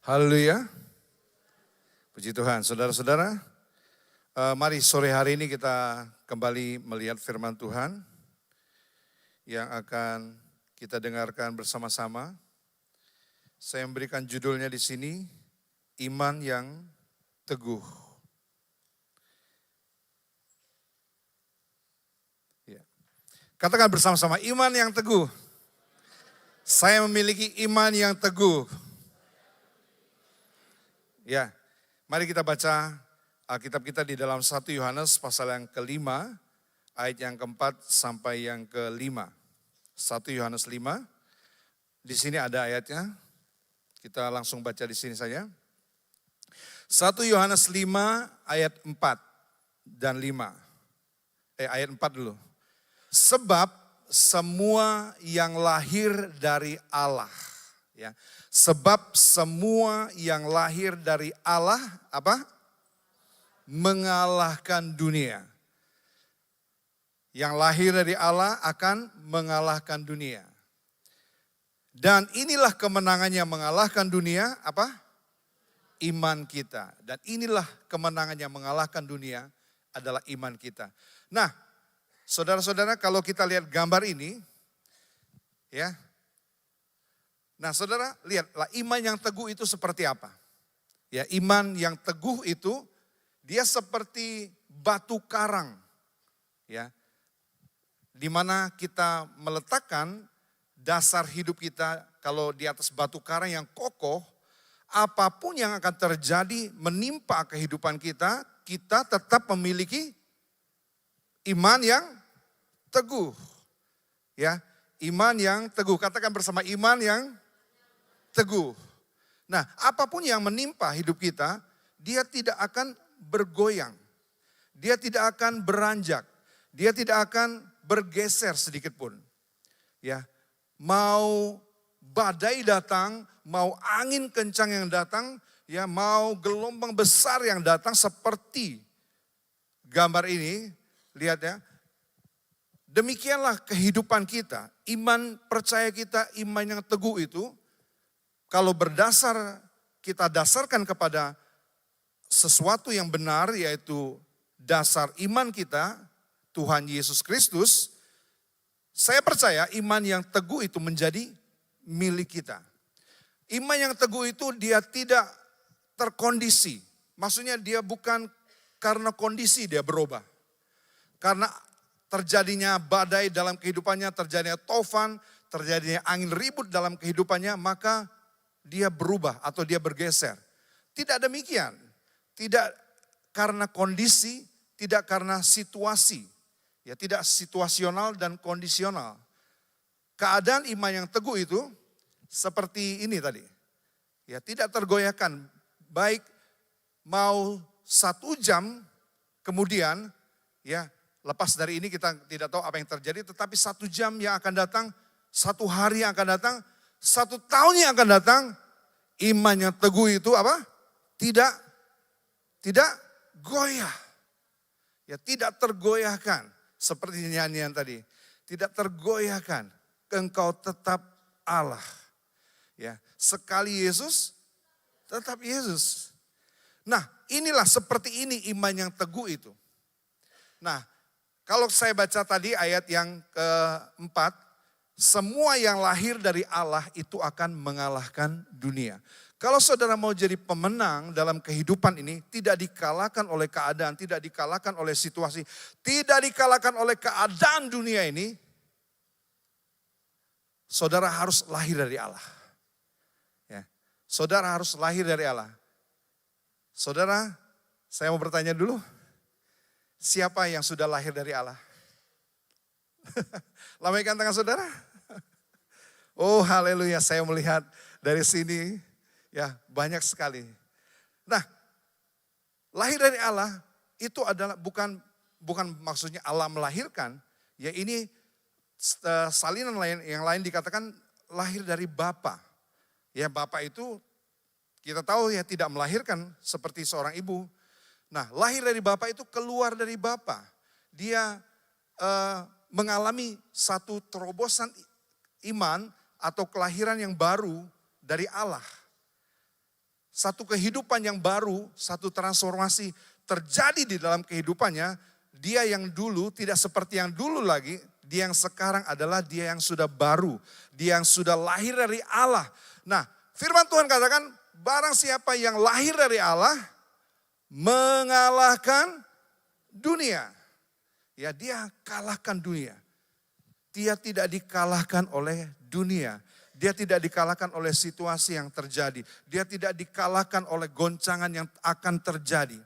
Haleluya. Puji Tuhan. Saudara-saudara, mari sore hari ini kita kembali melihat firman Tuhan yang akan kita dengarkan bersama-sama. Saya memberikan judulnya di sini, Iman yang Teguh. Ya. Katakan bersama-sama, iman yang teguh. Saya memiliki iman yang teguh. Ya, mari kita baca Alkitab kita di dalam 1 Yohanes pasal yang ke-5, ayat yang ke-4 sampai yang ke-5. 1 Yohanes 5, di sini ada ayatnya, kita langsung baca di sini saja. 1 Yohanes 5 ayat 4 dan 5. Ayat 4 dulu. Sebab semua yang lahir dari Allah, ya. Sebab semua yang lahir dari Allah apa? Mengalahkan dunia. Yang lahir dari Allah akan mengalahkan dunia. Dan inilah kemenangannya mengalahkan dunia, apa? Iman kita. Dan inilah kemenangannya mengalahkan dunia adalah iman kita. Nah, saudara-saudara, kalau kita lihat gambar ini, ya. Nah, saudara, lihatlah iman yang teguh itu seperti apa? Ya, iman yang teguh itu dia seperti batu karang, ya, di mana kita meletakkan dasar hidup kita. Kalau di atas batu karang yang kokoh, apapun yang akan terjadi menimpa kehidupan kita, kita tetap memiliki iman yang teguh, ya, iman yang teguh. Katakan bersama, iman yang teguh. Nah, apapun yang menimpa hidup kita, dia tidak akan bergoyang. Dia tidak akan beranjak. Dia tidak akan bergeser sedikit pun. Ya, mau badai datang, mau angin kencang yang datang, ya, mau gelombang besar yang datang seperti gambar ini, lihat ya. Demikianlah kehidupan kita, iman percaya kita, iman yang teguh itu, kalau berdasar, kita dasarkan kepada sesuatu yang benar, yaitu dasar iman kita, Tuhan Yesus Kristus, saya percaya iman yang teguh itu menjadi milik kita. Iman yang teguh itu dia tidak terkondisi. Maksudnya dia bukan karena kondisi dia berubah. Karena terjadinya badai dalam kehidupannya, terjadinya tofan, terjadinya angin ribut dalam kehidupannya, maka dia berubah atau dia bergeser. Tidak demikian. Tidak karena kondisi, tidak karena situasi. Ya, tidak situasional dan kondisional. Keadaan iman yang teguh itu seperti ini tadi. Ya, tidak tergoyahkan. Baik mau 1 jam kemudian, ya, lepas dari ini kita tidak tahu apa yang terjadi, tetapi 1 jam yang akan datang, 1 hari yang akan datang, 1 tahun yang akan datang, iman yang teguh itu apa? Tidak goyah. Ya, tidak tergoyahkan. Seperti nyanyian tadi. Tidak tergoyahkan. Engkau tetap Allah. Ya, sekali Yesus, tetap Yesus. Nah, inilah seperti ini iman yang teguh itu. Nah, kalau saya baca tadi ayat yang ke-4, semua yang lahir dari Allah itu akan mengalahkan dunia. Kalau saudara mau jadi pemenang dalam kehidupan ini, tidak dikalahkan oleh keadaan, tidak dikalahkan oleh situasi, tidak dikalahkan oleh keadaan dunia ini, saudara harus lahir dari Allah. Ya, saudara harus lahir dari Allah. Saudara, saya mau bertanya dulu, siapa yang sudah lahir dari Allah? Lambaikan tangan saudara. Oh haleluya, saya melihat dari sini ya banyak sekali. Nah, lahir dari Allah itu adalah bukan maksudnya Allah melahirkan. Ya, ini salinan lain yang lain dikatakan lahir dari Bapa. Ya, Bapa itu kita tahu ya tidak melahirkan seperti seorang ibu. Nah, lahir dari Bapa itu keluar dari Bapa. Dia mengalami satu terobosan iman atau kelahiran yang baru dari Allah. satu kehidupan yang baru, satu transformasi terjadi di dalam kehidupannya, dia yang dulu tidak seperti yang dulu lagi, dia yang sekarang adalah dia yang sudah baru, dia yang sudah lahir dari Allah. Nah, firman Tuhan katakan, barang siapa yang lahir dari Allah, mengalahkan dunia. Ya, dia kalahkan dunia. Dia tidak dikalahkan oleh dunia. Dia tidak dikalahkan oleh situasi yang terjadi. Dia tidak dikalahkan oleh goncangan yang akan terjadi.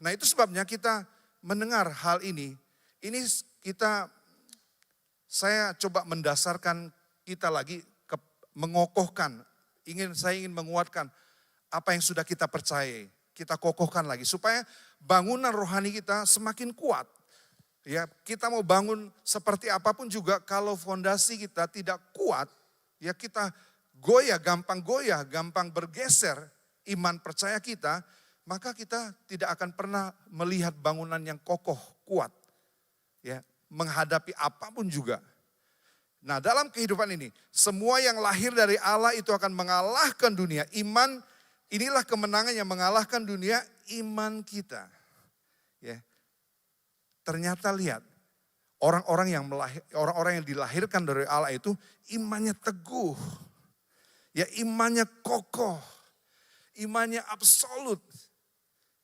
Nah, itu sebabnya kita mendengar hal ini. Ini saya coba mendasarkan kita lagi, mengokohkan. Saya ingin menguatkan apa yang sudah kita percayai. Kita kokohkan lagi supaya bangunan rohani kita semakin kuat. Ya, kita mau bangun seperti apapun juga, kalau fondasi kita tidak kuat, ya kita gampang bergeser iman percaya kita, maka kita tidak akan pernah melihat bangunan yang kokoh, kuat. Ya, menghadapi apapun juga. Nah, dalam kehidupan ini, semua yang lahir dari Allah itu akan mengalahkan dunia. Iman, inilah kemenangan yang mengalahkan dunia, iman kita. Ya. Ternyata lihat, orang-orang yang dilahirkan dari Allah itu imannya teguh. Ya, imannya kokoh. Imannya absolut.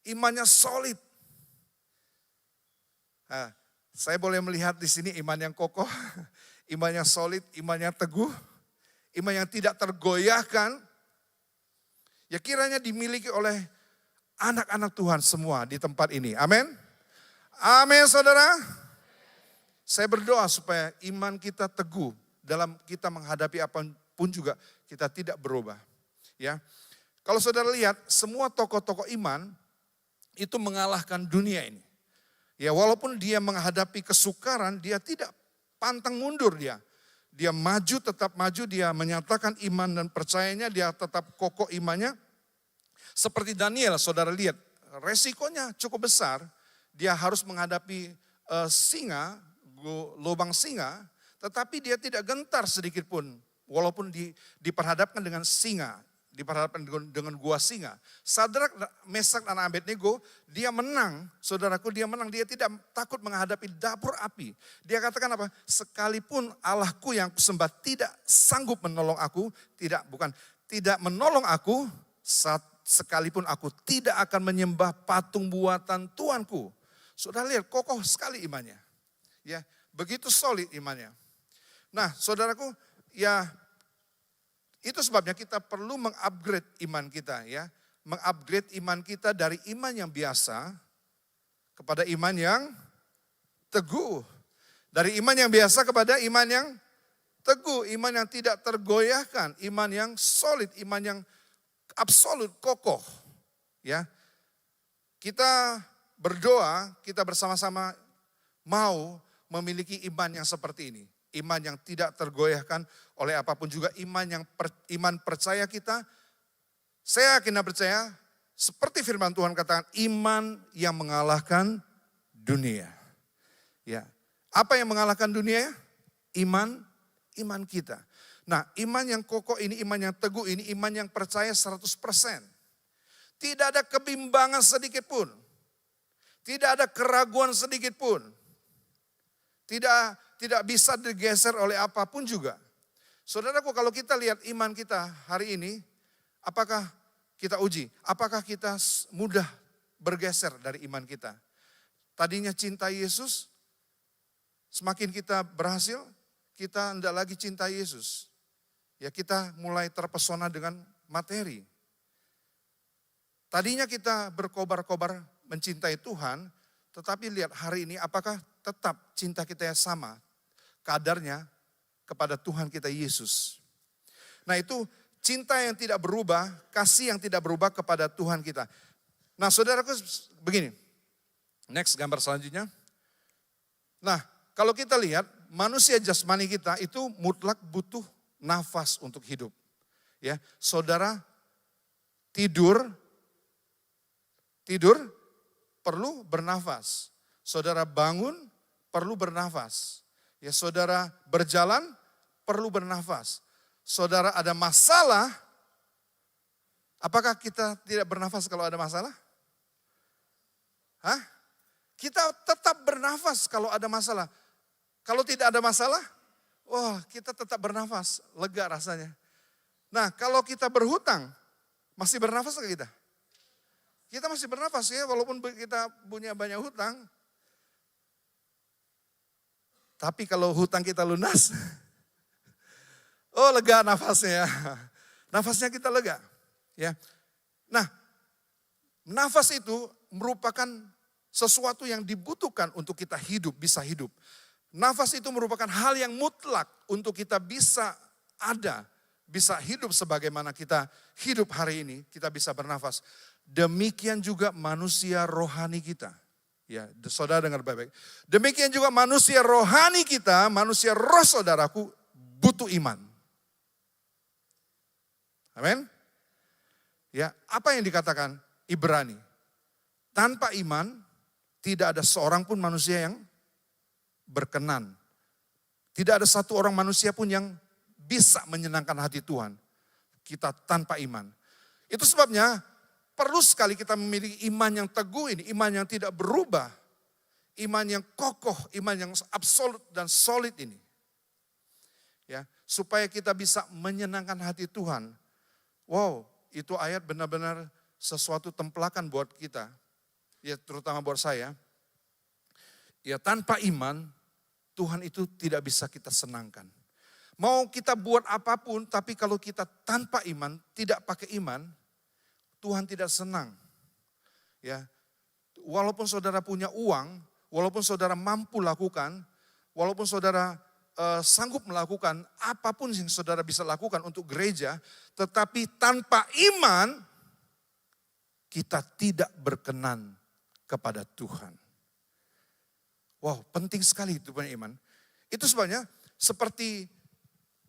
Imannya solid. Nah, saya boleh melihat di sini iman yang kokoh, iman yang solid, iman yang teguh, iman yang tidak tergoyahkan. Ya, kiranya dimiliki oleh anak-anak Tuhan semua di tempat ini. Amin. Amin, saudara. Saya berdoa supaya iman kita teguh dalam kita menghadapi apapun juga, kita tidak berubah. Ya, kalau saudara lihat, semua tokoh-tokoh iman itu mengalahkan dunia ini. Ya, walaupun dia menghadapi kesukaran, dia tidak pantang mundur dia. Dia maju, tetap maju, dia menyatakan iman dan percayanya, dia tetap kokoh imannya. Seperti Daniel, saudara lihat, resikonya cukup besar. Dia harus menghadapi lubang singa, tetapi dia tidak gentar sedikit pun. Walaupun diperhadapkan dengan singa, diperhadapkan dengan gua singa. Sadrak, Mesak, dan Abednego, dia menang, saudaraku, dia menang. Dia tidak takut menghadapi dapur api. Dia katakan apa? Sekalipun Allahku yang kusembah tidak sanggup menolong aku, tidak menolong aku, sekalipun aku tidak akan menyembah patung buatan Tuanku. Saudara lihat, kokoh sekali imannya. Ya, begitu solid imannya. Nah, saudaraku, ya itu sebabnya kita perlu mengupgrade iman kita, ya. Mengupgrade iman kita dari iman yang biasa kepada iman yang teguh. Dari iman yang biasa kepada iman yang teguh, iman yang tidak tergoyahkan, iman yang solid, iman yang absolut, kokoh. Ya. Kita berdoa, kita bersama-sama mau memiliki iman yang seperti ini. Iman yang tidak tergoyahkan oleh apapun juga. Iman percaya kita, saya yakin dan percaya, seperti firman Tuhan katakan, iman yang mengalahkan dunia. Ya, apa yang mengalahkan dunia? Iman kita. Nah, iman yang kokoh ini, iman yang teguh ini, iman yang percaya 100%. Tidak ada kebimbangan sedikit pun. Tidak ada keraguan sedikit pun. Tidak bisa digeser oleh apapun juga. Saudaraku, kalau kita lihat iman kita hari ini, apakah kita uji? Apakah kita mudah bergeser dari iman kita? Tadinya cinta Yesus, semakin kita berhasil, kita tidak lagi cinta Yesus. Ya, kita mulai terpesona dengan materi. Tadinya kita berkobar-kobar mencintai Tuhan, tetapi lihat hari ini apakah tetap cinta kita yang sama kadarnya kepada Tuhan kita Yesus. Nah, itu cinta yang tidak berubah, kasih yang tidak berubah kepada Tuhan kita. Nah, saudaraku, begini. Next, gambar selanjutnya. Nah, kalau kita lihat manusia jasmani kita itu mutlak butuh nafas untuk hidup. Ya, saudara tidur perlu bernafas. Saudara bangun perlu bernafas. Ya, saudara berjalan perlu bernafas. Saudara ada masalah Apakah kita tidak bernafas kalau ada masalah? Hah? Kita tetap bernafas kalau ada masalah. Kalau tidak ada masalah, wah kita tetap bernafas, lega rasanya. Nah kalau kita berhutang, masih bernafas nggak kita? Kita masih bernafas ya, walaupun kita punya banyak hutang. Tapi kalau hutang kita lunas, oh lega nafasnya. Nafasnya kita lega. Ya. Nah, nafas itu merupakan sesuatu yang dibutuhkan untuk kita hidup, bisa hidup. Nafas itu merupakan hal yang mutlak untuk kita bisa ada, bisa hidup sebagaimana kita hidup hari ini, kita bisa bernafas. Demikian juga manusia rohani kita. Ya, saudara dengar baik-baik. Demikian juga manusia rohani kita, manusia roh saudaraku butuh iman. Amin. Ya, apa yang dikatakan Ibrani? Tanpa iman tidak ada seorang pun manusia yang berkenan. Tidak ada satu orang manusia pun yang bisa menyenangkan hati Tuhan. Kita tanpa iman. Itu sebabnya perlu sekali kita memiliki iman yang teguh ini, iman yang tidak berubah. Iman yang kokoh, iman yang absolut dan solid ini. Ya, supaya kita bisa menyenangkan hati Tuhan. Wow, itu ayat benar-benar sesuatu templakan buat kita. Ya, terutama buat saya. Ya, tanpa iman Tuhan itu tidak bisa kita senangkan. Mau kita buat apapun, tapi kalau kita tanpa iman, tidak pakai iman, Tuhan tidak senang. Ya, walaupun saudara punya uang, walaupun saudara mampu lakukan, walaupun saudara sanggup melakukan apapun yang saudara bisa lakukan untuk gereja, tetapi tanpa iman, kita tidak berkenan kepada Tuhan. Wow, penting sekali itu punya iman. Itu sebabnya seperti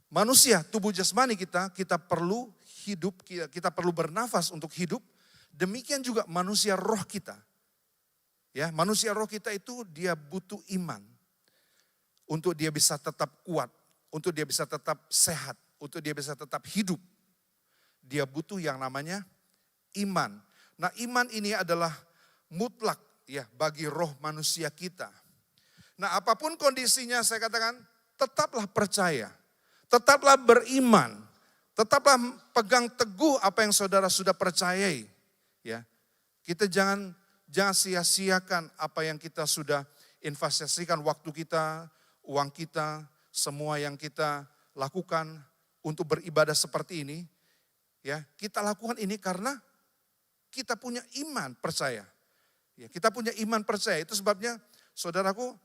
manusia, tubuh jasmani kita perlu hidup, kita perlu bernafas untuk hidup. Demikian juga manusia roh kita. Ya, manusia roh kita itu dia butuh iman. Untuk dia bisa tetap kuat, untuk dia bisa tetap sehat, untuk dia bisa tetap hidup. Dia butuh yang namanya iman. Nah, iman ini adalah mutlak ya bagi roh manusia kita. Nah, apapun kondisinya saya katakan tetaplah percaya, tetaplah beriman, tetaplah pegang teguh apa yang saudara sudah percayai. Ya, kita jangan sia-siakan apa yang kita sudah investasikan, waktu kita, uang kita, semua yang kita lakukan untuk beribadah seperti ini. Ya, kita lakukan ini karena kita punya iman percaya. Ya, kita punya iman percaya, itu sebabnya saudaraku,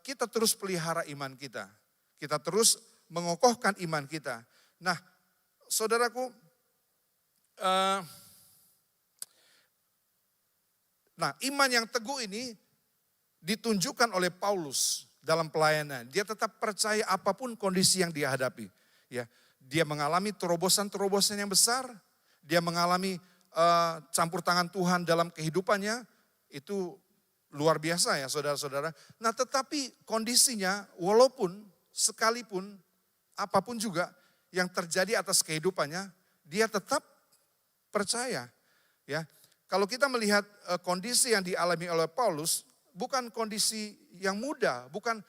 kita terus pelihara iman kita. Kita terus mengokohkan iman kita. Nah, saudaraku, iman yang teguh ini ditunjukkan oleh Paulus dalam pelayanan. Dia tetap percaya apapun kondisi yang dia hadapi. Ya, dia mengalami terobosan-terobosan yang besar. Dia mengalami campur tangan Tuhan dalam kehidupannya. Itu luar biasa ya saudara-saudara. Nah tetapi kondisinya walaupun sekalipun apapun juga yang terjadi atas kehidupannya, dia tetap percaya. Ya, kalau kita melihat kondisi yang dialami oleh Paulus, bukan kondisi yang mudah, bukan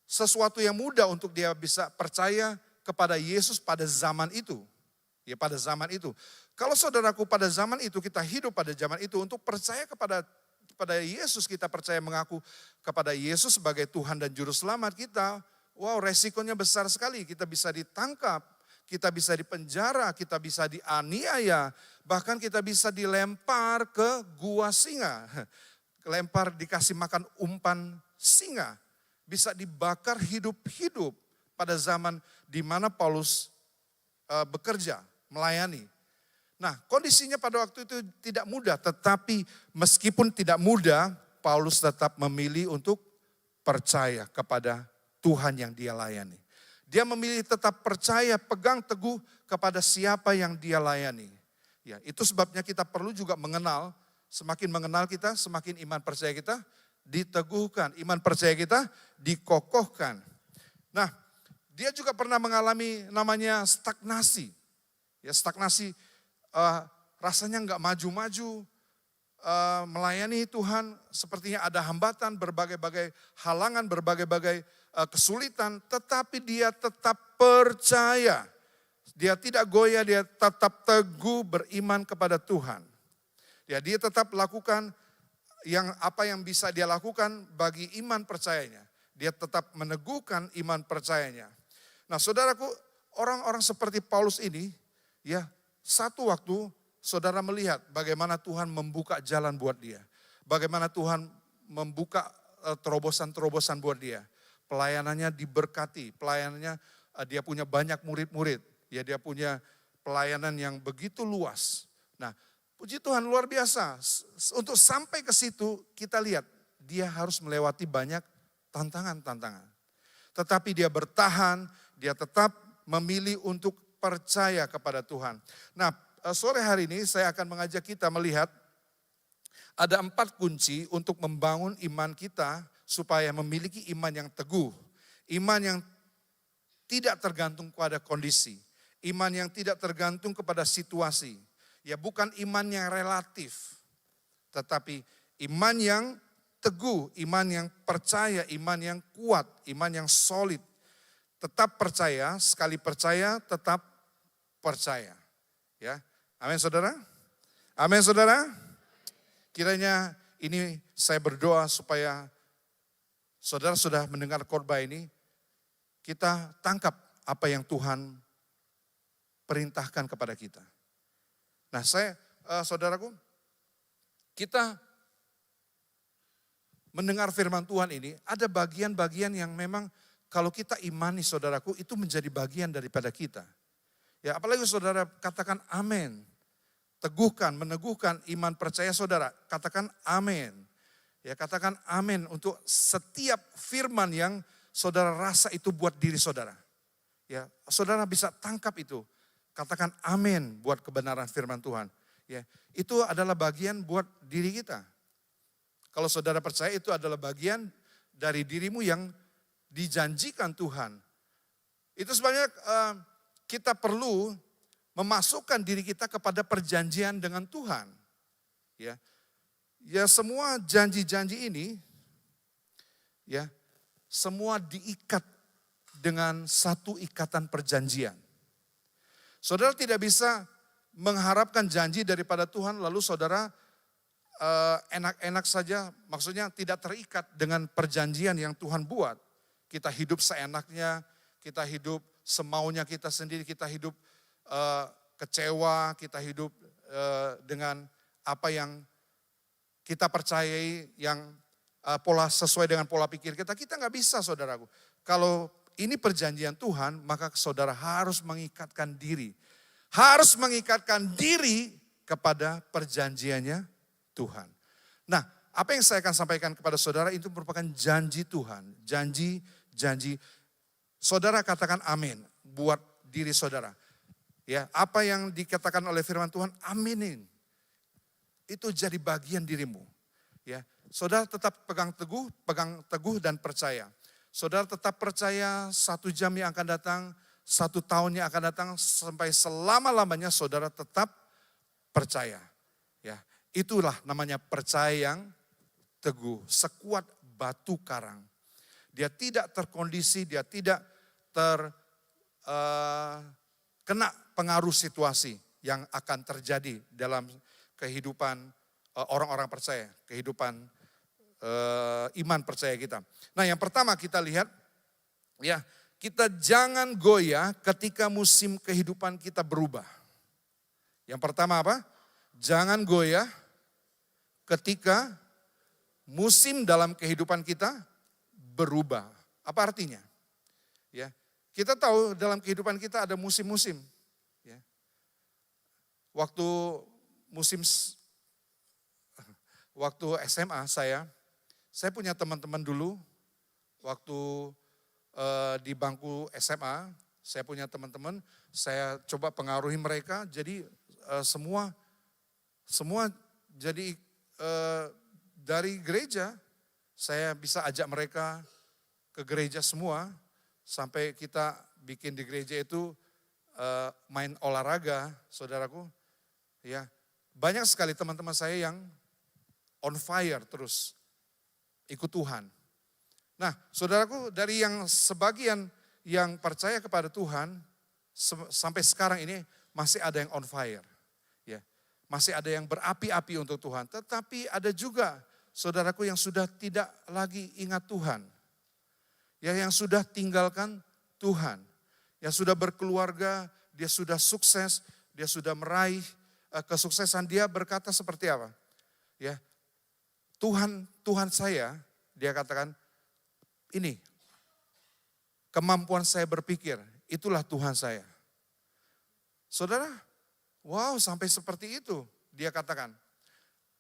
sesuatu yang mudah untuk dia bisa percaya kepada Yesus pada zaman itu. Ya pada zaman itu. Kalau saudaraku pada zaman itu, kita hidup pada zaman itu untuk percaya kepada Yesus, kita percaya mengaku kepada Yesus sebagai Tuhan dan Juru Selamat kita. Wow, resikonya besar sekali. Kita bisa ditangkap, kita bisa dipenjara, kita bisa dianiaya. Bahkan kita bisa dilempar ke gua singa. Lempar dikasih makan umpan singa. Bisa dibakar hidup-hidup pada zaman di mana Paulus bekerja, melayani. Nah, kondisinya pada waktu itu tidak mudah, tetapi meskipun tidak mudah, Paulus tetap memilih untuk percaya kepada Tuhan yang dia layani. Dia memilih tetap percaya, pegang teguh kepada siapa yang dia layani. Ya, itu sebabnya kita perlu juga mengenal, semakin mengenal kita, semakin iman percaya kita diteguhkan, iman percaya kita dikokohkan. Nah, dia juga pernah mengalami namanya stagnasi. Ya stagnasi, rasanya nggak maju-maju, melayani Tuhan, sepertinya ada hambatan, berbagai-bagai halangan, berbagai-bagai kesulitan, tetapi dia tetap percaya. Dia tidak goyah, dia tetap teguh beriman kepada Tuhan. Ya, dia tetap lakukan apa yang bisa dia lakukan bagi iman percayanya. Dia tetap meneguhkan iman percayanya. Nah, saudaraku, orang-orang seperti Paulus ini, ya, satu waktu saudara melihat bagaimana Tuhan membuka jalan buat dia. Bagaimana Tuhan membuka terobosan-terobosan buat dia. Pelayanannya diberkati, pelayanannya dia punya banyak murid-murid. Ya, dia punya pelayanan yang begitu luas. Nah, puji Tuhan luar biasa. Untuk sampai ke situ kita lihat dia harus melewati banyak tantangan-tantangan. Tetapi dia bertahan, dia tetap memilih untuk percaya kepada Tuhan. Nah, sore hari ini saya akan mengajak kita melihat ada 4 kunci untuk membangun iman kita supaya memiliki iman yang teguh. Iman yang tidak tergantung pada kondisi. Iman yang tidak tergantung kepada situasi. Ya, bukan iman yang relatif. Tetapi iman yang teguh, iman yang percaya, iman yang kuat, iman yang solid. Tetap percaya, sekali percaya tetap percaya. Ya. Amin saudara? Amin saudara? Kiranya ini saya berdoa supaya saudara sudah mendengar khotbah ini, kita tangkap apa yang Tuhan perintahkan kepada kita. Nah saudaraku, kita mendengar firman Tuhan ini, ada bagian-bagian yang memang kalau kita imani saudaraku, itu menjadi bagian daripada kita. Ya, apalagi saudara katakan amin. Teguhkan, meneguhkan iman percaya saudara. Katakan amin. Ya, katakan amin untuk setiap firman yang saudara rasa itu buat diri saudara. Ya, saudara bisa tangkap itu. Katakan amin buat kebenaran firman Tuhan. Ya, itu adalah bagian buat diri kita. Kalau saudara percaya itu adalah bagian dari dirimu yang dijanjikan Tuhan. Itu sebabnya kita perlu memasukkan diri kita kepada perjanjian dengan Tuhan. Ya semua janji-janji ini, ya semua diikat dengan satu ikatan perjanjian. Saudara tidak bisa mengharapkan janji daripada Tuhan lalu saudara enak-enak saja, maksudnya tidak terikat dengan perjanjian yang Tuhan buat. Kita hidup seenaknya, kita hidup semaunya kita sendiri, kita hidup kecewa, kita hidup dengan apa yang kita percayai, yang sesuai dengan pola pikir kita nggak bisa saudaraku. Kalau ini perjanjian Tuhan, maka saudara harus mengikatkan diri. Harus mengikatkan diri kepada perjanjiannya Tuhan. Nah, apa yang saya akan sampaikan kepada saudara itu merupakan janji Tuhan. Janji. Saudara katakan amin buat diri saudara. Ya, apa yang dikatakan oleh firman Tuhan, aminin. Itu jadi bagian dirimu. Ya, saudara tetap pegang teguh dan percaya. Saudara tetap percaya 1 jam yang akan datang, 1 tahun yang akan datang, sampai selama-lamanya saudara tetap percaya. Ya, itulah namanya percaya yang teguh, sekuat batu karang. Dia tidak terkondisi, dia tidak kena pengaruh situasi yang akan terjadi dalam kehidupan orang-orang percaya, kehidupan iman percaya kita. Nah, yang pertama kita lihat, ya kita jangan goyah ketika musim kehidupan kita berubah. Yang pertama apa? Jangan goyah ketika musim dalam kehidupan kita berubah. Apa artinya? Ya, kita tahu dalam kehidupan kita ada musim-musim. Ya. Waktu SMA saya punya teman-teman dulu. Waktu di bangku SMA, saya punya teman-teman. Saya coba pengaruhi mereka. Jadi semua jadi dari gereja saya bisa ajak mereka ke gereja semua. Sampai kita bikin di gereja itu main olahraga, saudaraku, ya banyak sekali teman-teman saya yang on fire terus ikut Tuhan. Nah, saudaraku, dari yang sebagian yang percaya kepada Tuhan sampai sekarang ini masih ada yang on fire, ya, masih ada yang berapi-api untuk Tuhan. Tetapi ada juga saudaraku yang sudah tidak lagi ingat Tuhan, ya, yang sudah tinggalkan Tuhan, yang sudah berkeluarga, dia sudah sukses, dia sudah meraih kesuksesan. Dia berkata seperti apa? Ya, Tuhan saya, dia katakan, ini kemampuan saya berpikir, itulah Tuhan saya. Saudara, wow, sampai seperti itu dia katakan.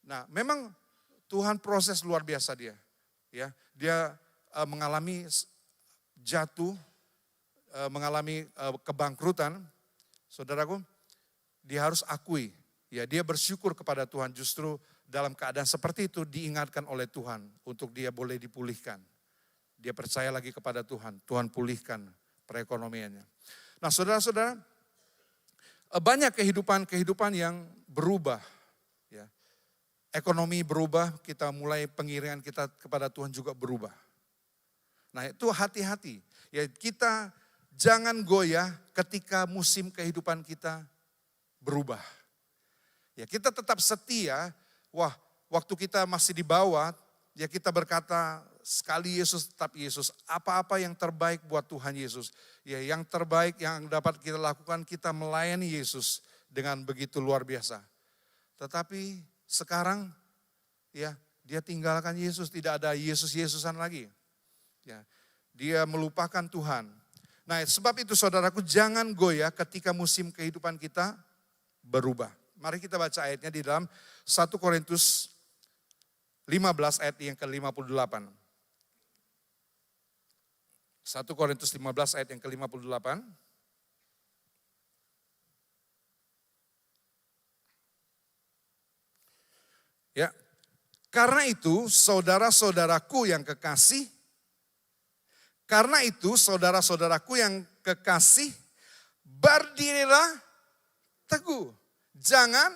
Nah, memang Tuhan proses luar biasa dia. Ya, dia mengalami jatuh, mengalami kebangkrutan. Saudaraku, dia harus akui, ya, dia bersyukur kepada Tuhan, justru dalam keadaan seperti itu diingatkan oleh Tuhan untuk dia boleh dipulihkan. Dia percaya lagi kepada Tuhan, Tuhan pulihkan perekonomiannya. Nah, saudara-saudara, banyak kehidupan yang berubah. Ya. Ekonomi berubah, kita mulai pengiringan kita kepada Tuhan juga berubah. Nah, itu hati-hati. Ya, kita jangan goyah ketika musim kehidupan kita berubah. Ya, kita tetap setia. Wah, waktu kita masih di bawah, ya kita berkata, sekali Yesus tetap Yesus. Apa-apa yang terbaik buat Tuhan Yesus. Ya, yang terbaik yang dapat kita lakukan, kita melayani Yesus dengan begitu luar biasa. Tetapi sekarang, ya, dia tinggalkan Yesus, tidak ada Yesus-Yesusan lagi. Ya, dia melupakan Tuhan. Nah, sebab itu saudaraku, jangan goyah ketika musim kehidupan kita berubah. Mari kita baca ayatnya di dalam 1 Korintus 15 ayat yang ke-58. 1 Korintus 15 ayat yang ke-58. Ya. Karena itu saudara-saudaraku yang kekasih, berdirilah teguh, jangan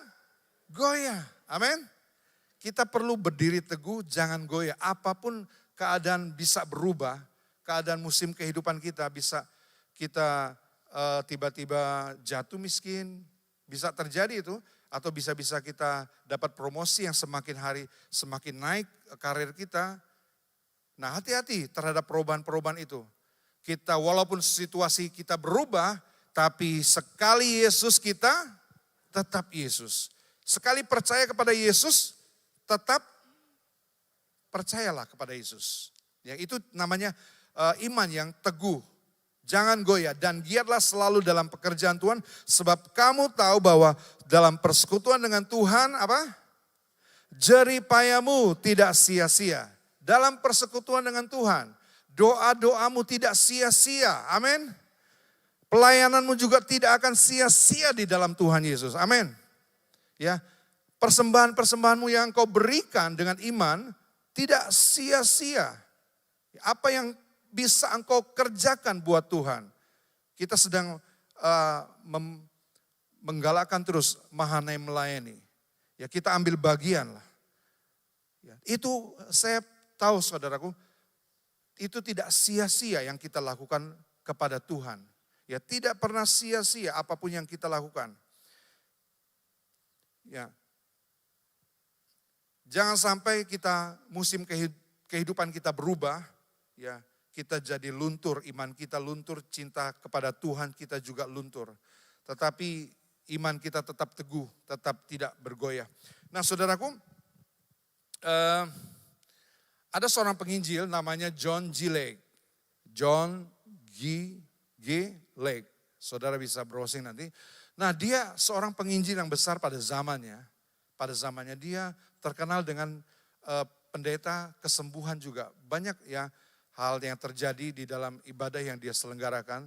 goyah. Amin. Kita perlu berdiri teguh, jangan goyah. Apapun keadaan bisa berubah, keadaan musim kehidupan kita bisa kita tiba-tiba jatuh miskin, bisa terjadi itu. Atau bisa-bisa kita dapat promosi yang semakin hari semakin naik karir kita. Nah, hati-hati terhadap perubahan-perubahan itu. Kita walaupun situasi kita berubah, tapi sekali Yesus kita tetap Yesus. Sekali percaya kepada Yesus, tetap percayalah kepada Yesus. Ya, itu namanya iman yang teguh. Jangan goyah dan giatlah selalu dalam pekerjaan Tuhan. Sebab kamu tahu bahwa dalam persekutuan dengan Tuhan apa? Jerih payamu tidak sia-sia. Dalam persekutuan dengan Tuhan, doa-doamu tidak sia-sia. Amin. Pelayananmu juga tidak akan sia-sia di dalam Tuhan Yesus. Amin. Ya, persembahan-persembahanmu yang kau berikan dengan iman tidak sia-sia. Apa yang bisa engkau kerjakan buat Tuhan. Kita sedang menggalakkan terus Mahanaim melayani. Ya, kita ambil bagian lah. Ya, itu saya tahu saudaraku, itu tidak sia-sia yang kita lakukan kepada Tuhan. Ya, tidak pernah sia-sia apapun yang kita lakukan. Ya. Jangan sampai kita musim kehidupan kita berubah, ya. Kita jadi luntur, iman kita luntur, cinta kepada Tuhan kita juga luntur. Tetapi iman kita tetap teguh, tetap tidak bergoyah. Nah, saudaraku, ada seorang penginjil namanya John G. Lake. John G. Lake. Saudara bisa browsing nanti. Nah, dia seorang penginjil yang besar pada zamannya. Pada zamannya dia terkenal dengan pendeta kesembuhan juga. Banyak ya hal yang terjadi di dalam ibadah yang dia selenggarakan,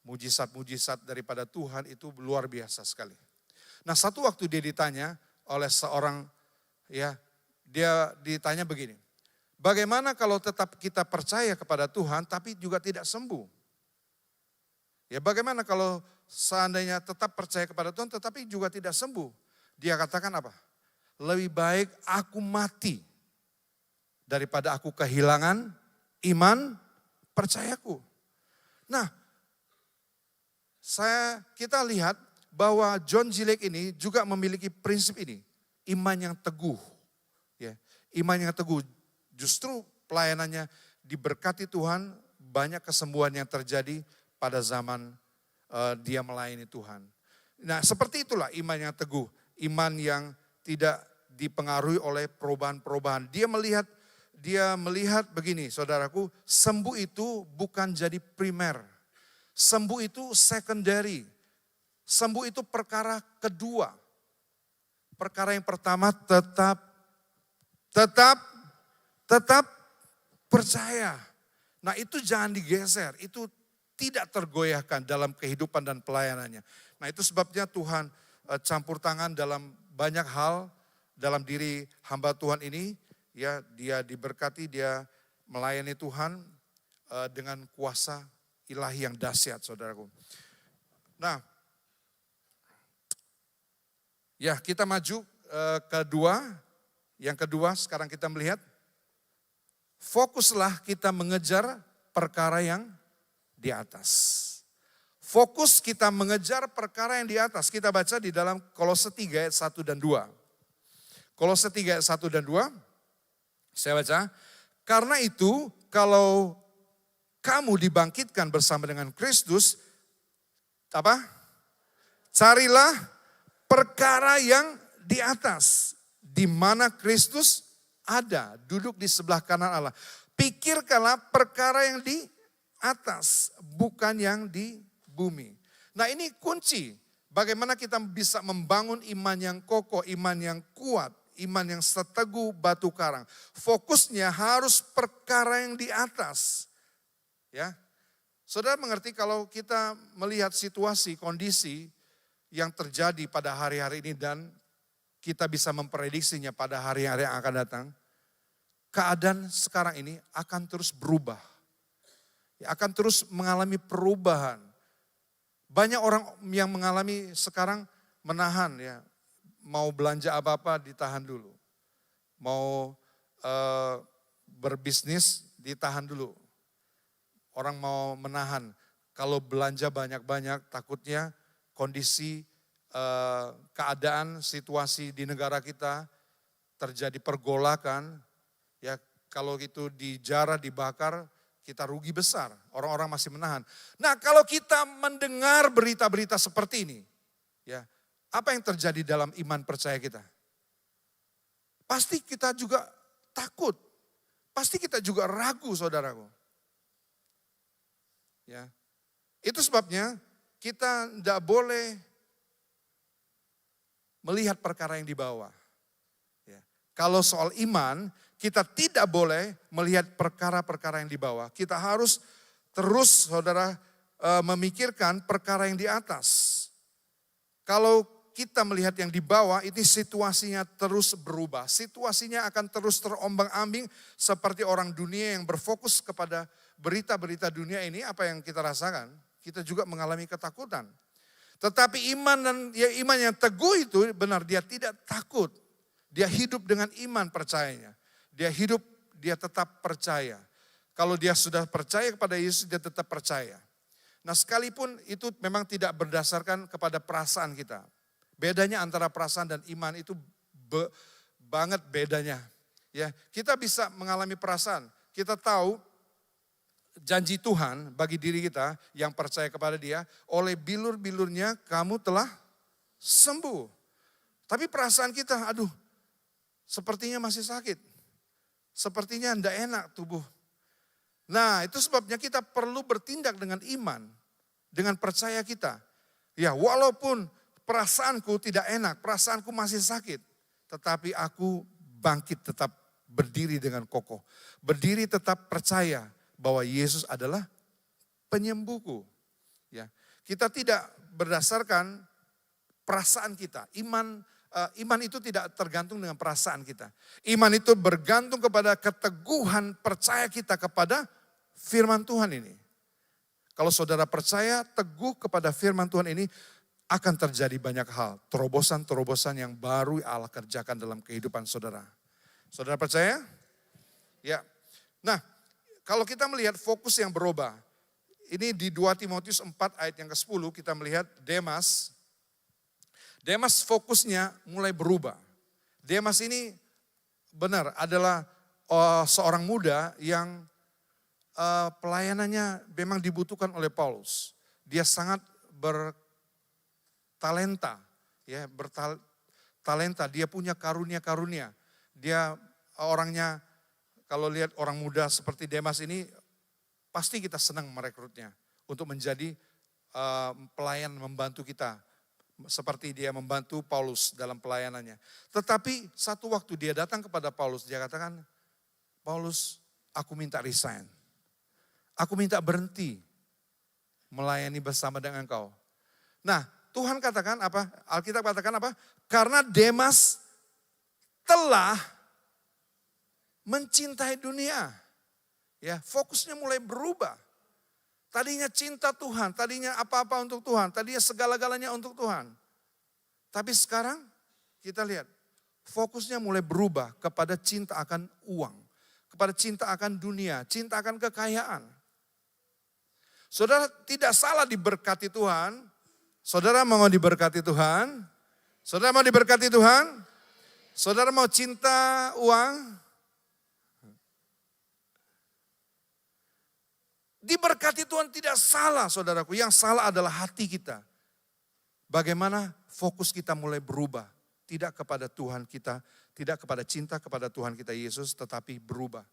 mujizat-mujizat daripada Tuhan itu luar biasa sekali. Nah, satu waktu dia ditanya oleh seorang, ya, dia ditanya begini, bagaimana kalau tetap kita percaya kepada Tuhan tapi juga tidak sembuh? Ya, bagaimana kalau seandainya tetap percaya kepada Tuhan tetapi juga tidak sembuh. Dia katakan apa? Lebih baik aku mati daripada aku kehilangan iman percayaku. Nah, kita lihat bahwa John G. Lake ini juga memiliki prinsip ini. Iman yang teguh. Ya, iman yang teguh. Justru pelayanannya diberkati Tuhan, banyak kesembuhan yang terjadi pada zaman dia melayani Tuhan. Nah, seperti itulah iman yang teguh. Iman yang tidak dipengaruhi oleh perubahan-perubahan. Dia melihat begini, saudaraku, sembuh itu bukan jadi primer. Sembuh itu secondary. Sembuh itu perkara kedua. Perkara yang pertama tetap percaya. Nah, itu jangan digeser, itu tidak tergoyahkan dalam kehidupan dan pelayanannya. Nah, itu sebabnya Tuhan campur tangan dalam banyak hal dalam diri hamba Tuhan ini. Ya, dia diberkati, dia melayani Tuhan dengan kuasa ilahi yang dahsyat, saudaraku. Nah, ya kita maju kedua. Yang kedua sekarang kita melihat, fokuslah kita mengejar perkara yang di atas. Fokus kita mengejar perkara yang di atas. Kita baca di dalam Kolose 3 ayat 1 dan 2. Kolose 3 ayat 1 dan 2. Saya baca. Karena itu kalau kamu dibangkitkan bersama dengan Kristus, apa? Carilah perkara yang di atas, di mana Kristus ada, duduk di sebelah kanan Allah. Pikirkanlah perkara yang di atas, bukan yang di bumi. Nah, ini kunci bagaimana kita bisa membangun iman yang kokoh, iman yang kuat, iman yang seteguh batu karang. Fokusnya harus perkara yang di atas. Ya. Saudara mengerti kalau kita melihat situasi, kondisi yang terjadi pada hari-hari ini dan kita bisa memprediksinya pada hari-hari yang akan datang. Keadaan sekarang ini akan terus berubah. Akan terus mengalami perubahan. Banyak orang yang mengalami sekarang menahan ya. Mau belanja apa-apa ditahan dulu. Mau berbisnis ditahan dulu. Orang mau menahan. Kalau belanja banyak-banyak takutnya kondisi keadaan situasi di negara kita terjadi pergolakan. Ya, kalau itu dijarah, dibakar, kita rugi besar. Orang-orang masih menahan. Nah, kalau kita mendengar berita-berita seperti ini, ya, apa yang terjadi dalam iman percaya kita? Pasti kita juga takut. Pasti kita juga ragu, saudaraku. Ya. Itu sebabnya kita tidak boleh melihat perkara yang di bawah. Ya. Kalau soal iman, kita tidak boleh melihat perkara-perkara yang di bawah. Kita harus terus, saudara, memikirkan perkara yang di atas. Kalau kita melihat yang di bawah, ini situasinya terus berubah. Situasinya akan terus terombang-ambing seperti orang dunia yang berfokus kepada berita-berita dunia ini. Apa yang kita rasakan? Kita juga mengalami ketakutan. Tetapi iman yang teguh itu benar, dia tidak takut. Dia hidup dengan iman percayanya. Dia tetap percaya. Kalau dia sudah percaya kepada Yesus, dia tetap percaya. Nah, sekalipun itu memang tidak berdasarkan kepada perasaan kita. Bedanya antara perasaan dan iman itu banget bedanya. Ya, kita bisa mengalami perasaan. Kita tahu janji Tuhan bagi diri kita yang percaya kepada Dia, oleh bilur-bilurnya kamu telah sembuh. Tapi perasaan kita, aduh, sepertinya masih sakit. Sepertinya tidak enak tubuh. Nah, itu sebabnya kita perlu bertindak dengan iman, dengan percaya kita. Ya, walaupun perasaanku tidak enak, perasaanku masih sakit, tetapi aku bangkit tetap berdiri dengan kokoh. Berdiri tetap percaya bahwa Yesus adalah penyembuhku. Ya, kita tidak berdasarkan perasaan kita. Iman itu tidak tergantung dengan perasaan kita. Iman itu bergantung kepada keteguhan percaya kita kepada firman Tuhan ini. Kalau saudara percaya teguh kepada firman Tuhan ini, akan terjadi banyak hal. Terobosan-terobosan yang baru Allah kerjakan dalam kehidupan saudara. Saudara percaya? Ya. Nah, kalau kita melihat fokus yang berubah. Ini di 2 Timotius 4 ayat yang ke-10 kita melihat Demas. Demas fokusnya mulai berubah. Demas ini benar adalah seorang muda yang pelayanannya memang dibutuhkan oleh Paulus. Dia sangat bertalenta, ya, bertalenta. Dia punya karunia-karunia. Dia orangnya, kalau lihat orang muda seperti Demas ini, pasti kita senang merekrutnya untuk menjadi pelayan membantu kita. Seperti dia membantu Paulus dalam pelayanannya. Tetapi satu waktu dia datang kepada Paulus, dia katakan, Paulus, aku minta resign. Aku minta berhenti melayani bersama dengan engkau. Nah, Tuhan katakan apa? Alkitab katakan apa? Karena Demas telah mencintai dunia. Ya, fokusnya mulai berubah. Tadinya cinta Tuhan, tadinya apa-apa untuk Tuhan, tadinya segala-galanya untuk Tuhan. Tapi sekarang kita lihat, fokusnya mulai berubah kepada cinta akan uang, kepada cinta akan dunia, cinta akan kekayaan. Saudara tidak salah diberkati Tuhan. Saudara mau diberkati Tuhan? Saudara mau diberkati Tuhan? Saudara mau cinta uang? Diberkati Tuhan tidak salah saudaraku, yang salah adalah hati kita. Bagaimana fokus kita mulai berubah, tidak kepada Tuhan kita, tidak kepada cinta kepada Tuhan kita Yesus, tetapi berubah.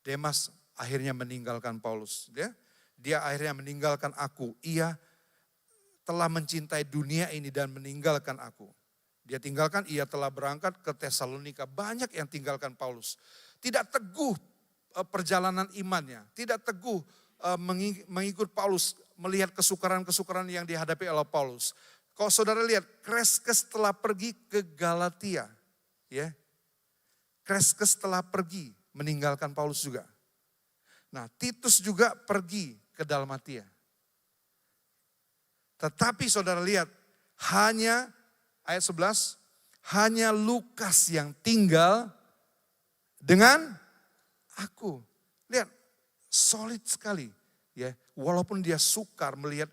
Demas akhirnya meninggalkan Paulus. Dia akhirnya meninggalkan aku, ia telah mencintai dunia ini dan meninggalkan aku. Dia tinggalkan, ia telah berangkat ke Tesalonika, banyak yang tinggalkan Paulus. Tidak teguh perjalanan imannya, tidak teguh mengikut Paulus, melihat kesukaran-kesukaran yang dihadapi oleh Paulus. Kalau saudara lihat, Kreskes telah pergi ke Galatia, ya. Kreskes telah pergi meninggalkan Paulus juga. Nah, Titus juga pergi ke Dalmatia. Tetapi saudara lihat, hanya ayat 11, hanya Lukas yang tinggal dengan aku. Lihat, solid sekali. Ya, walaupun dia sukar melihat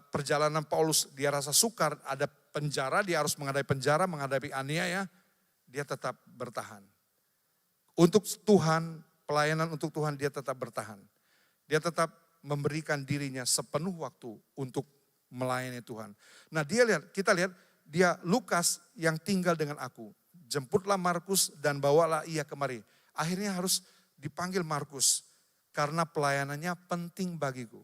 perjalanan Paulus, dia rasa sukar, ada penjara, dia harus menghadapi penjara, menghadapi aniaya, dia tetap bertahan. Untuk Tuhan, pelayanan untuk Tuhan dia tetap bertahan. Dia tetap memberikan dirinya sepenuh waktu untuk melayani Tuhan. Nah, kita lihat, dia Lukas yang tinggal dengan aku. Jemputlah Markus dan bawalah ia kemari. Akhirnya harus dipanggil Markus karena pelayanannya penting bagiku.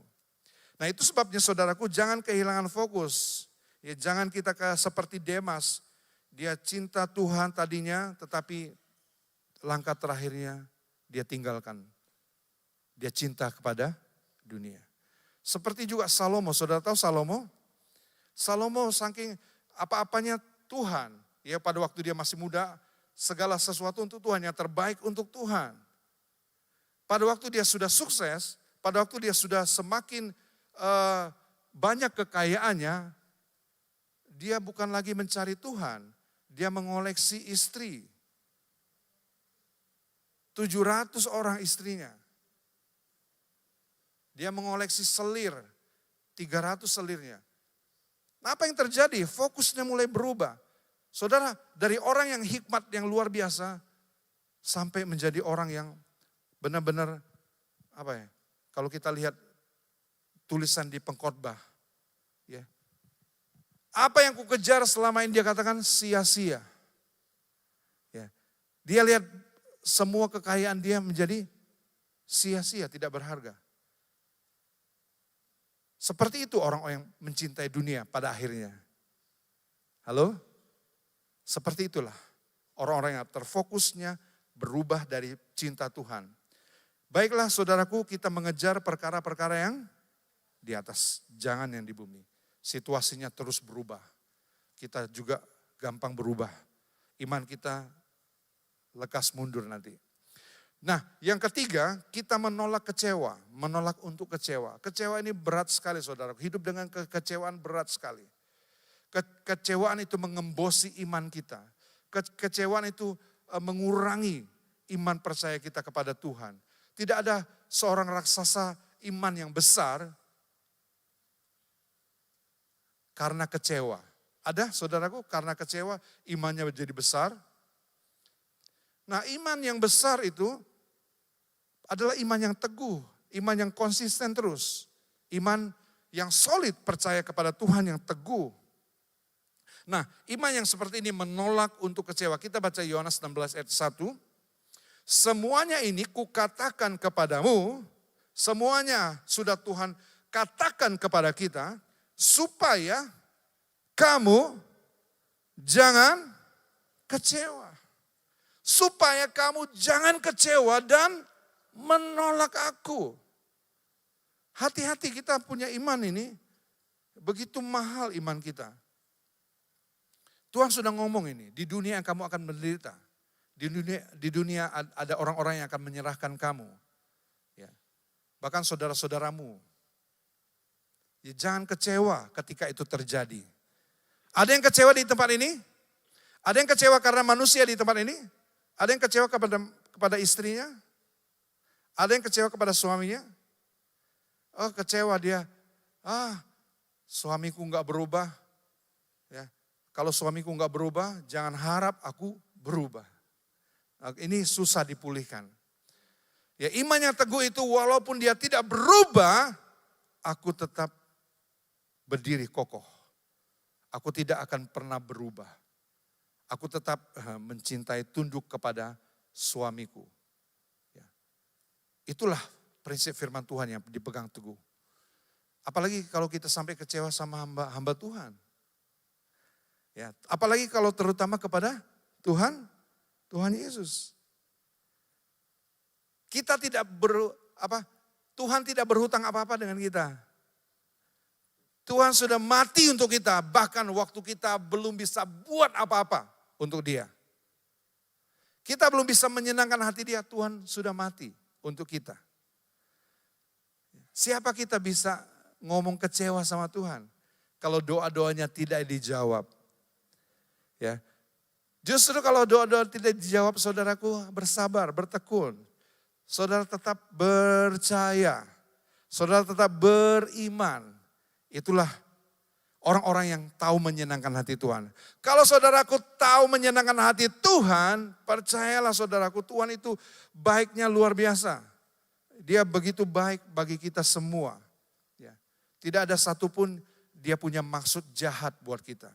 Nah, itu sebabnya saudaraku jangan kehilangan fokus. Ya, jangan kita seperti Demas. Dia cinta Tuhan tadinya tetapi langkah terakhirnya dia tinggalkan. Dia cinta kepada dunia. Seperti juga Salomo, saudara tahu Salomo? Salomo saking apa-apanya Tuhan. Ya, pada waktu dia masih muda, segala sesuatu untuk Tuhan, yang terbaik untuk Tuhan. Pada waktu dia sudah sukses, pada waktu dia sudah semakin banyak kekayaannya, dia bukan lagi mencari Tuhan, dia mengoleksi istri. 700 orang istrinya. Dia mengoleksi selir, 300 selirnya. Nah, apa yang terjadi? Fokusnya mulai berubah. Saudara, dari orang yang hikmat yang luar biasa, sampai menjadi orang yang benar-benar, kalau kita lihat tulisan di pengkhotbah, ya. Apa yang kukejar selama ini dia katakan sia-sia. Ya. Dia lihat semua kekayaan dia menjadi sia-sia, tidak berharga. Seperti itu orang-orang yang mencintai dunia pada akhirnya. Halo? Seperti itulah orang-orang yang terfokusnya berubah dari cinta Tuhan. Baiklah saudaraku, kita mengejar perkara-perkara yang di atas, jangan yang di bumi. Situasinya terus berubah. Kita juga gampang berubah. Iman kita lekas mundur nanti. Nah, yang ketiga, kita menolak kecewa, menolak untuk kecewa. Kecewa ini berat sekali, saudara. Hidup dengan kekecewaan berat sekali. Kekecewaan itu mengembosi iman kita. Kekecewaan itu mengurangi iman percaya kita kepada Tuhan. Tidak ada seorang raksasa iman yang besar karena kecewa. Ada, saudaraku, karena kecewa imannya menjadi besar. Nah, iman yang besar itu adalah iman yang teguh, iman yang konsisten terus. Iman yang solid percaya kepada Tuhan yang teguh. Nah, iman yang seperti ini menolak untuk kecewa. Kita baca Yohanes 16 ayat 1. Semuanya ini kukatakan kepadamu, semuanya sudah Tuhan katakan kepada kita, supaya kamu jangan kecewa. Supaya kamu jangan kecewa dan menolak aku. Hati-hati kita punya iman ini, begitu mahal iman kita. Tuhan sudah ngomong ini, di dunia kamu akan menderita. Di dunia ada orang-orang yang akan menyerahkan kamu. Ya. Bahkan saudara-saudaramu. Ya, jangan kecewa ketika itu terjadi. Ada yang kecewa di tempat ini? Ada yang kecewa karena manusia di tempat ini? Ada yang kecewa kepada istrinya? Ada yang kecewa kepada suaminya? Oh, kecewa dia. Suamiku enggak berubah. Ya. Kalau suamiku enggak berubah, jangan harap aku berubah. Ini susah dipulihkan. Ya, iman yang teguh itu walaupun dia tidak berubah, aku tetap berdiri kokoh. Aku tidak akan pernah berubah. Aku tetap mencintai, tunduk kepada suamiku. Ya. Itulah prinsip firman Tuhan yang dipegang teguh. Apalagi kalau kita sampai kecewa sama hamba Tuhan. Ya, apalagi kalau terutama kepada Tuhan Yesus. Kita tidak Tuhan tidak berhutang apa-apa dengan kita. Tuhan sudah mati untuk kita, bahkan waktu kita belum bisa buat apa-apa untuk dia. Kita belum bisa menyenangkan hati dia, Tuhan sudah mati untuk kita. Siapa kita bisa ngomong kecewa sama Tuhan kalau doa-doanya tidak dijawab? Ya. Justru kalau doa-doa tidak dijawab, saudaraku bersabar, bertekun. Saudara tetap percaya, saudara tetap beriman. Itulah orang-orang yang tahu menyenangkan hati Tuhan. Kalau saudaraku tahu menyenangkan hati Tuhan, percayalah saudaraku, Tuhan itu baiknya luar biasa. Dia begitu baik bagi kita semua. Ya. Tidak ada satupun dia punya maksud jahat buat kita.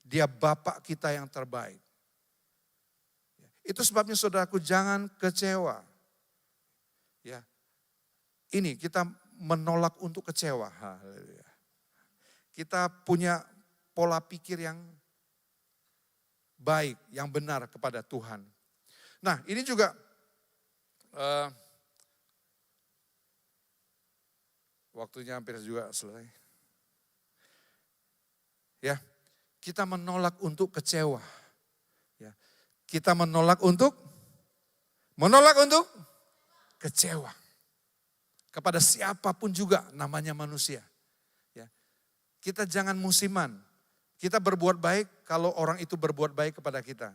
Dia Bapak kita yang terbaik. Itu sebabnya saudaraku jangan kecewa. Ya. Ini kita menolak untuk kecewa. Haleluya. Kita punya pola pikir yang baik, yang benar kepada Tuhan. Nah, ini juga waktunya hampir juga selesai. Ya, kita menolak untuk kecewa. Ya, kita menolak untuk kecewa. Kepada siapapun juga namanya manusia. Kita jangan musiman. Kita berbuat baik kalau orang itu berbuat baik kepada kita.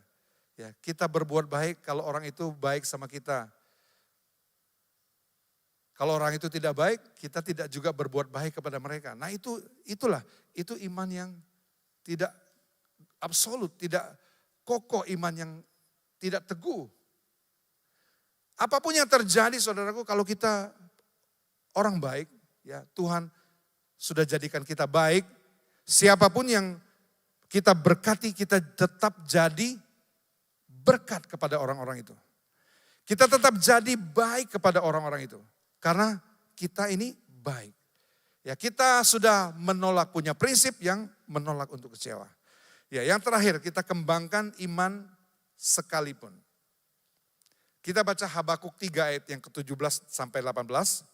Ya, kita berbuat baik kalau orang itu baik sama kita. Kalau orang itu tidak baik, kita tidak juga berbuat baik kepada mereka. Nah, itu iman yang tidak absolut, tidak kokoh, iman yang tidak teguh. Apapun yang terjadi, saudaraku, kalau kita orang baik, ya Tuhan sudah jadikan kita baik, siapapun yang kita berkati, kita tetap jadi berkat kepada orang-orang itu. Kita tetap jadi baik kepada orang-orang itu. Karena kita ini baik. Ya, kita sudah menolak, punya prinsip yang menolak untuk kecewa. Ya, yang terakhir kita kembangkan iman sekalipun. Kita baca Habakuk 3 ayat yang ke-17 sampai 18.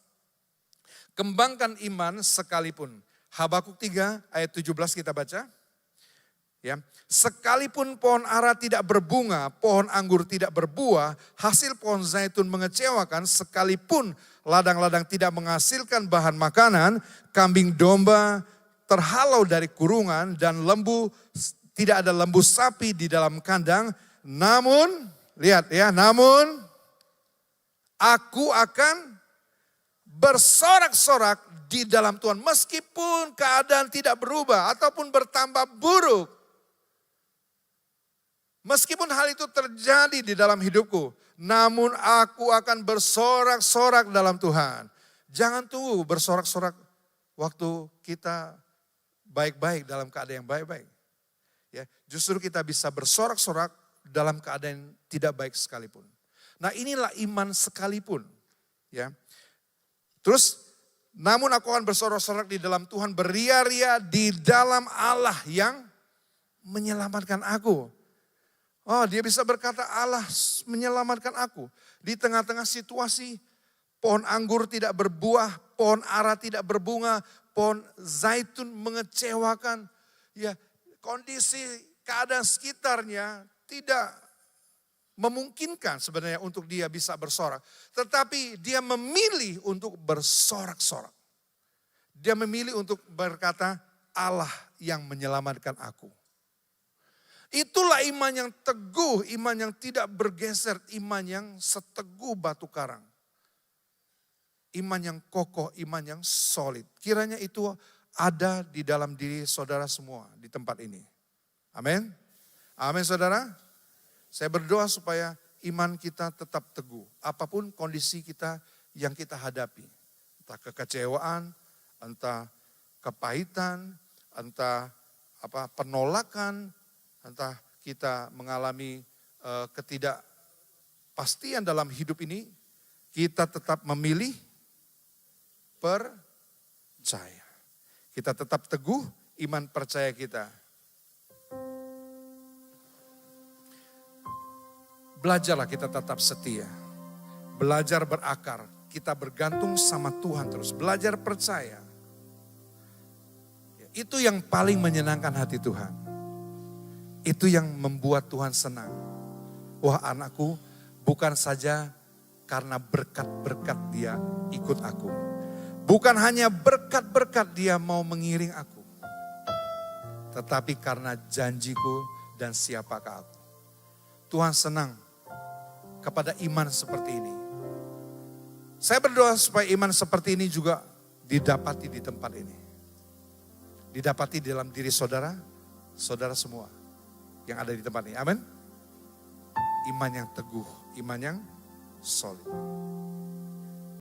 Kembangkan iman sekalipun. Habakuk 3 ayat 17 kita baca. Ya, sekalipun pohon ara tidak berbunga, pohon anggur tidak berbuah, hasil pohon zaitun mengecewakan, sekalipun ladang-ladang tidak menghasilkan bahan makanan, kambing domba terhalau dari kurungan dan tidak ada lembu sapi di dalam kandang, namun lihat ya, namun aku akan bersorak-sorak di dalam Tuhan meskipun keadaan tidak berubah ataupun bertambah buruk. Meskipun hal itu terjadi di dalam hidupku, namun aku akan bersorak-sorak dalam Tuhan. Jangan tunggu bersorak-sorak waktu kita baik-baik dalam keadaan yang baik-baik. Ya, justru kita bisa bersorak-sorak dalam keadaan yang tidak baik sekalipun. Nah, inilah iman sekalipun. Ya. Terus, namun aku akan bersorak-sorak di dalam Tuhan, beria-ria di dalam Allah yang menyelamatkan aku. Oh, dia bisa berkata Allah menyelamatkan aku. Di tengah-tengah situasi pohon anggur tidak berbuah, pohon ara tidak berbunga, pohon zaitun mengecewakan. Ya, kondisi keadaan sekitarnya tidak memungkinkan sebenarnya untuk dia bisa bersorak. Tetapi dia memilih untuk bersorak-sorak. Dia memilih untuk berkata Allah yang menyelamatkan aku. Itulah iman yang teguh, iman yang tidak bergeser, iman yang seteguh batu karang. Iman yang kokoh, iman yang solid. Kiranya itu ada di dalam diri saudara semua di tempat ini. Amin. Amin saudara. Saya berdoa supaya iman kita tetap teguh. Apapun kondisi kita yang kita hadapi. Entah kekecewaan, entah kepahitan, entah penolakan, entah kita mengalami ketidakpastian dalam hidup ini, kita tetap memilih percaya. Kita tetap teguh iman percaya kita. Belajarlah kita tetap setia. Belajar berakar. Kita bergantung sama Tuhan terus. Belajar percaya. Itu yang paling menyenangkan hati Tuhan. Itu yang membuat Tuhan senang. Wah, anakku bukan saja karena berkat-berkat dia ikut aku. Bukan hanya berkat-berkat dia mau mengiring aku. Tetapi karena janjiku dan siapakah aku. Tuhan senang kepada iman seperti ini. Saya berdoa supaya iman seperti ini juga didapati di tempat ini. Didapati dalam diri saudara, saudara semua yang ada di tempat ini. Amin. Iman yang teguh, iman yang solid.